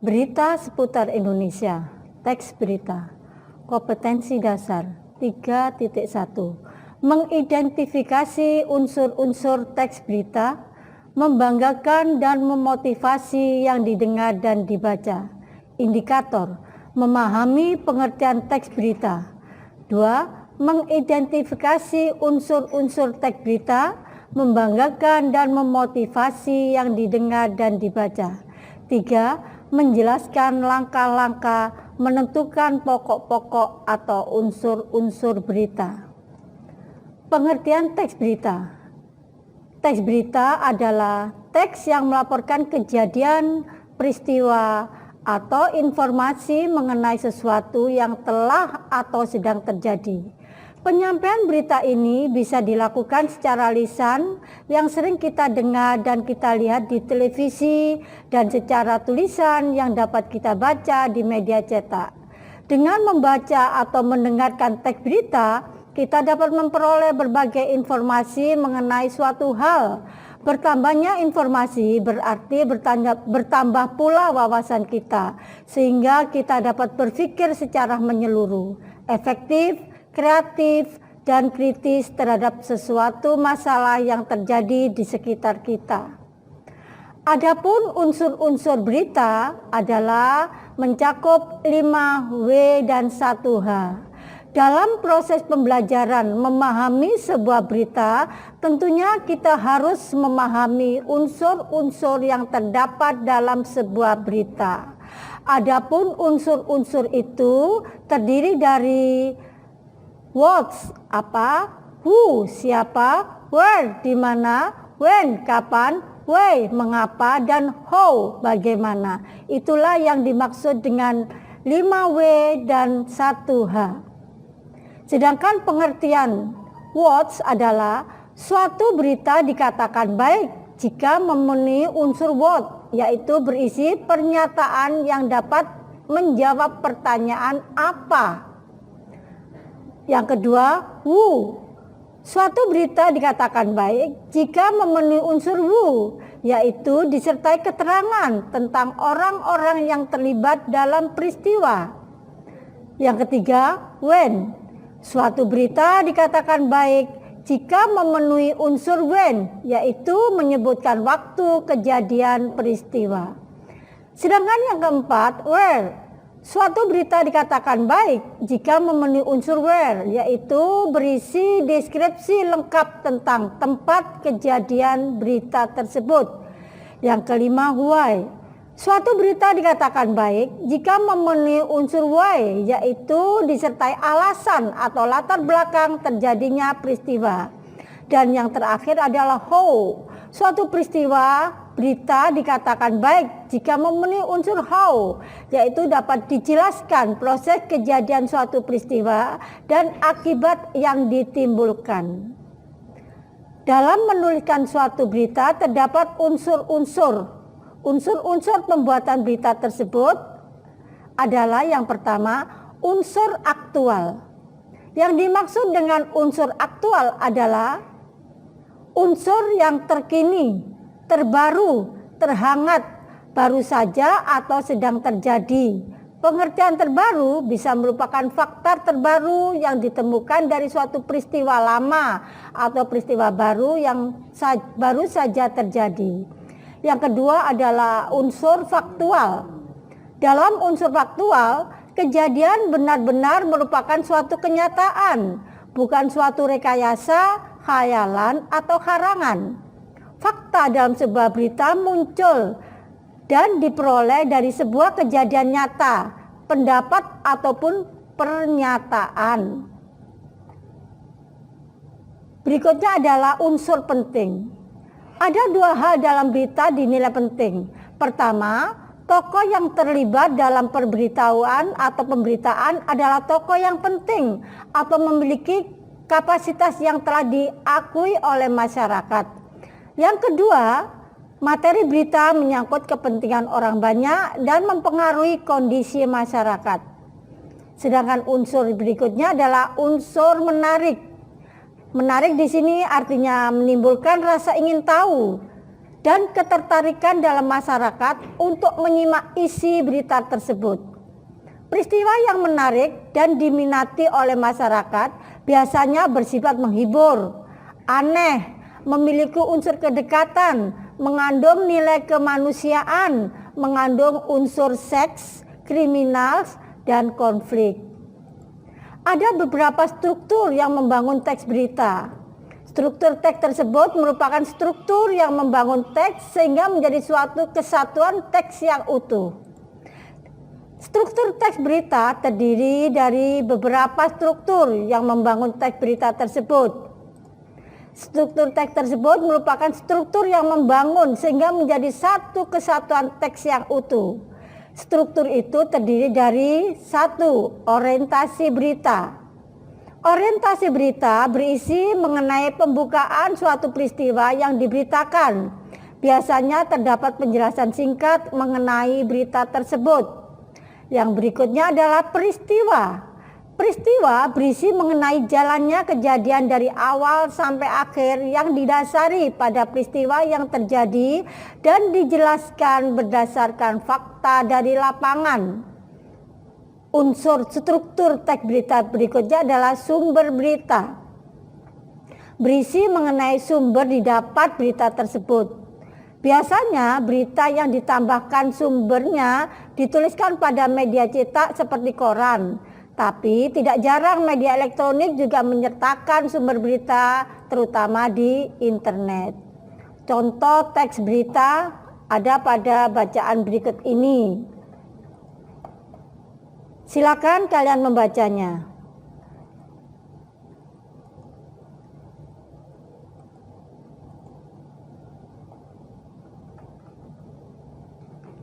Berita seputar Indonesia, teks berita, kompetensi dasar 3.1, mengidentifikasi unsur-unsur teks berita, membanggakan dan memotivasi yang didengar dan dibaca. Indikator, memahami pengertian teks berita. 2. Mengidentifikasi unsur-unsur teks berita, membanggakan dan memotivasi yang didengar dan dibaca. 3. Menjelaskan langkah-langkah menentukan pokok-pokok atau unsur-unsur berita. Pengertian teks berita. Teks berita adalah teks yang melaporkan kejadian, peristiwa, atau informasi mengenai sesuatu yang telah atau sedang terjadi. Penyampaian berita ini bisa dilakukan secara lisan yang sering kita dengar dan kita lihat di televisi, dan secara tulisan yang dapat kita baca di media cetak. Dengan membaca atau mendengarkan teks berita, kita dapat memperoleh berbagai informasi mengenai suatu hal. Bertambahnya informasi berarti bertambah pula wawasan kita, sehingga kita dapat berpikir secara menyeluruh, efektif, kreatif, dan kritis terhadap sesuatu masalah yang terjadi di sekitar kita. Adapun unsur-unsur berita adalah mencakup 5W dan 1H. Dalam proses pembelajaran memahami sebuah berita, tentunya kita harus memahami unsur-unsur yang terdapat dalam sebuah berita. Adapun unsur-unsur itu terdiri dari what, apa, who, siapa, where, di mana, when, kapan, why, mengapa, dan how, bagaimana. Itulah yang dimaksud dengan 5W dan 1H. Sedangkan pengertian what adalah suatu berita dikatakan baik jika memenuhi unsur what, yaitu berisi pernyataan yang dapat menjawab pertanyaan apa. Yang kedua, who. Suatu berita dikatakan baik jika memenuhi unsur who, yaitu disertai keterangan tentang orang-orang yang terlibat dalam peristiwa. Yang ketiga, when. Suatu berita dikatakan baik jika memenuhi unsur when, yaitu menyebutkan waktu kejadian peristiwa. Sedangkan yang keempat, where. Suatu berita dikatakan baik jika memenuhi unsur where, yaitu berisi deskripsi lengkap tentang tempat kejadian berita tersebut. Yang kelima, why. Suatu berita dikatakan baik jika memenuhi unsur why, yaitu disertai alasan atau latar belakang terjadinya peristiwa. Dan yang terakhir adalah how. Suatu peristiwa berita dikatakan baik jika memenuhi unsur how, yaitu dapat dijelaskan proses kejadian suatu peristiwa dan akibat yang ditimbulkan. Dalam menuliskan suatu berita terdapat unsur-unsur. Unsur-unsur pembuatan berita tersebut adalah yang pertama, unsur aktual. Yang dimaksud dengan unsur aktual adalah unsur yang terkini, terbaru, terhangat, baru saja atau sedang terjadi. Pengertian terbaru bisa merupakan fakta terbaru yang ditemukan dari suatu peristiwa lama atau peristiwa baru yang baru saja terjadi. Yang kedua adalah unsur faktual. Dalam unsur faktual, kejadian benar-benar merupakan suatu kenyataan, bukan suatu rekayasa, khayalan, atau karangan. Fakta dalam sebuah berita muncul dan diperoleh dari sebuah kejadian nyata, pendapat, ataupun pernyataan. Berikutnya adalah unsur penting. Ada dua hal dalam berita dinilai penting. Pertama, tokoh yang terlibat dalam pemberitahuan atau pemberitaan adalah tokoh yang penting atau memiliki kapasitas yang telah diakui oleh masyarakat. Yang kedua, materi berita menyangkut kepentingan orang banyak dan mempengaruhi kondisi masyarakat. Sedangkan unsur berikutnya adalah unsur menarik. Menarik di sini artinya menimbulkan rasa ingin tahu dan ketertarikan dalam masyarakat untuk menyimak isi berita tersebut. Peristiwa yang menarik dan diminati oleh masyarakat biasanya bersifat menghibur, aneh, memiliki unsur kedekatan, mengandung nilai kemanusiaan, mengandung unsur seks, kriminal, dan konflik. Ada beberapa struktur yang membangun teks berita. Struktur teks tersebut merupakan struktur yang membangun teks sehingga menjadi suatu kesatuan teks yang utuh. Struktur teks berita terdiri dari beberapa struktur yang membangun teks berita tersebut. Struktur teks tersebut merupakan struktur yang membangun sehingga menjadi satu kesatuan teks yang utuh. Struktur itu terdiri dari 1. Orientasi berita. Orientasi berita berisi mengenai pembukaan suatu peristiwa yang diberitakan. Biasanya terdapat penjelasan singkat mengenai berita tersebut. Yang berikutnya adalah peristiwa. Peristiwa berisi mengenai jalannya kejadian dari awal sampai akhir yang didasari pada peristiwa yang terjadi dan dijelaskan berdasarkan fakta dari lapangan. Unsur struktur teks berita berikutnya adalah sumber berita. Berisi mengenai sumber didapat berita tersebut. Biasanya berita yang ditambahkan sumbernya dituliskan pada media cetak seperti koran. Tapi tidak jarang media elektronik juga menyertakan sumber berita terutama di internet. Contoh teks berita ada pada bacaan berikut ini. Silakan kalian membacanya.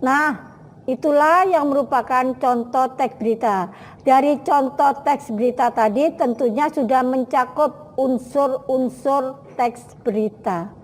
Nah, itulah yang merupakan contoh teks berita. Dari contoh teks berita tadi tentunya sudah mencakup unsur-unsur teks berita.